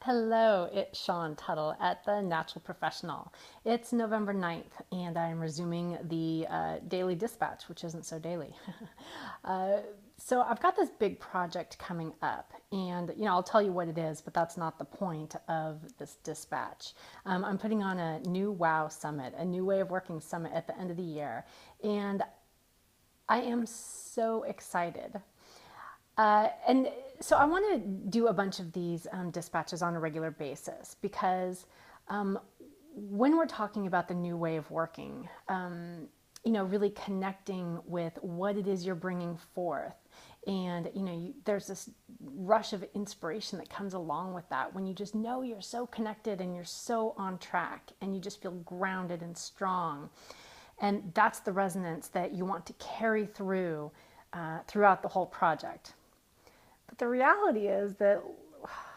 Hello, it's Sean Tuttle at the Natural Professional. It's November 9th, and I'm resuming the daily dispatch, which isn't so daily. uh, so I've got this big project coming up, and I'll tell you what it is, but that's not the point of this dispatch. I'm putting on a new WOW summit, a new way of working summit at the end of the year, and I am so excited. And so I want to do a bunch of these dispatches on a regular basis because when we're talking about the new way of working, really connecting with what it is you're bringing forth. And, there's this rush of inspiration that comes along with that when you just know you're so connected and you're so on track and you just feel grounded and strong. And that's the resonance that you want to carry through throughout the whole project. But the reality is that,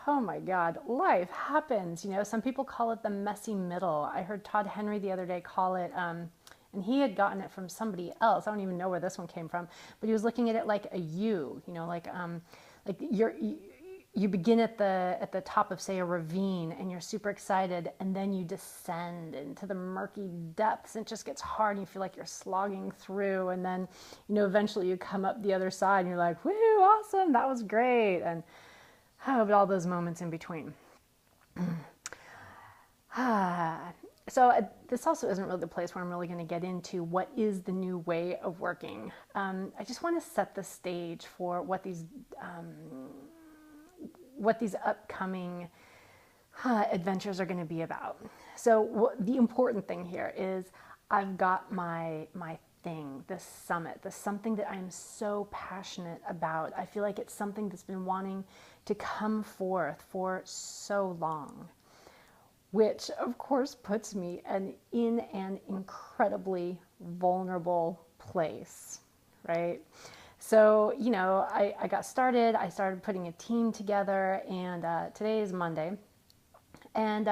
oh my God, life happens. Some people call it the messy middle. I heard Todd Henry the other day call it, and he had gotten it from somebody else. I don't even know where this one came from, but he was looking at it like a U. Like you begin at the top of, say, a ravine, and you're super excited, and then you descend into the murky depths, and it just gets hard, and you feel like you're slogging through, and then eventually you come up the other side, and you're like, woo, awesome, that was great, and but all those moments in between. So this also isn't really the place where I'm really going to get into what is the new way of working. I just want to set the stage for what these upcoming adventures are going to be about. So the important thing here is I've got my thing, this summit, this something that I'm so passionate about. I feel like it's something that's been wanting to come forth for so long, which of course puts me in an incredibly vulnerable place, right? So, I got started. I started putting a team together, and today is Monday. And,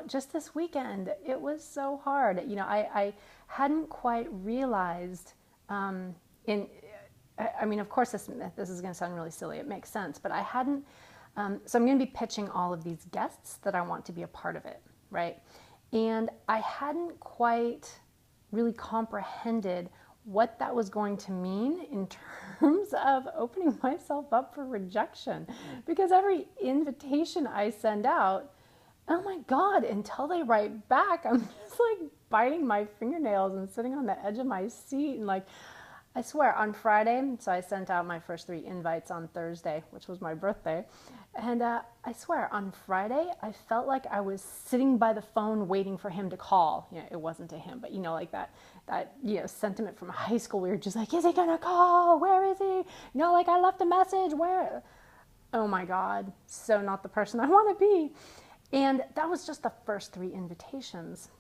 just this weekend, it was so hard. I hadn't quite realized of course, this is going to sound really silly. It makes sense, but I hadn't. So I'm going to be pitching all of these guests that I want to be a part of it, right? And I hadn't quite really comprehended what that was going to mean in terms of opening myself up for rejection. Because every invitation I send out, oh my God, until they write back, I'm just like biting my fingernails and sitting on the edge of my seat. And like, I swear, on Friday, so I sent out my first 3 invites on Thursday, which was my birthday. And I swear, on Friday, I felt like I was sitting by the phone waiting for him to call. It wasn't to him, but like that sentiment from high school. We were just like, is he gonna call? Where is he? Like I left a message. Where? Oh my God, so not the person I want to be. And that was just the first 3 invitations.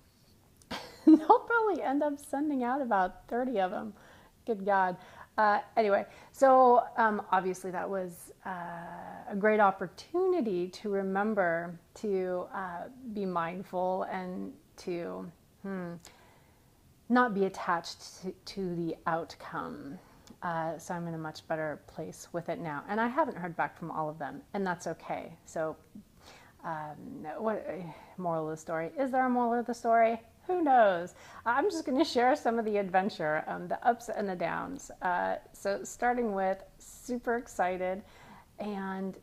They'll probably end up sending out about 30 of them. Good God. Anyway, so obviously that was a great opportunity to remember to be mindful and to not be attached to the outcome. So I'm in a much better place with it now. And I haven't heard back from all of them, and that's okay. So what moral of the story? Is there a moral of the story? Who knows? I'm just going to share some of the adventure, the ups and the downs. So starting with super excited and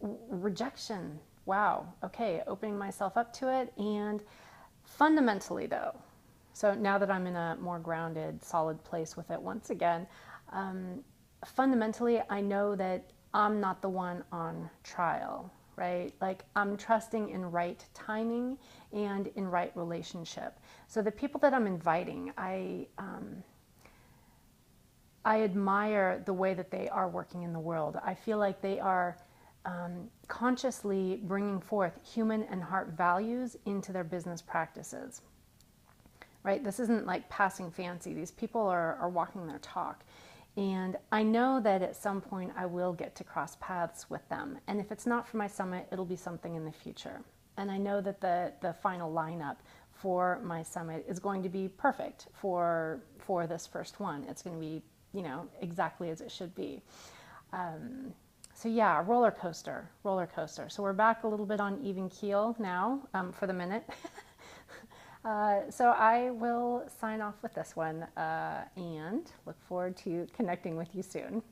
rejection. Wow. Okay. Opening myself up to it. And fundamentally though, so now that I'm in a more grounded, solid place with it once again, fundamentally, I know that I'm not the one on trial, right? Like I'm trusting in right timing and in right relationship. So the people that I'm inviting, I admire the way that they are working in the world. I feel like they are consciously bringing forth human and heart values into their business practices, right? This isn't like passing fancy. These people are walking their talk. And I know that at some point I will get to cross paths with them. And if it's not for my summit, it'll be something in the future. And I know that the final lineup for my summit is going to be perfect for this first one. It's going to be, exactly as it should be. So yeah, roller coaster, roller coaster. So we're back a little bit on even keel now for the minute. So I will sign off with this one and look forward to connecting with you soon.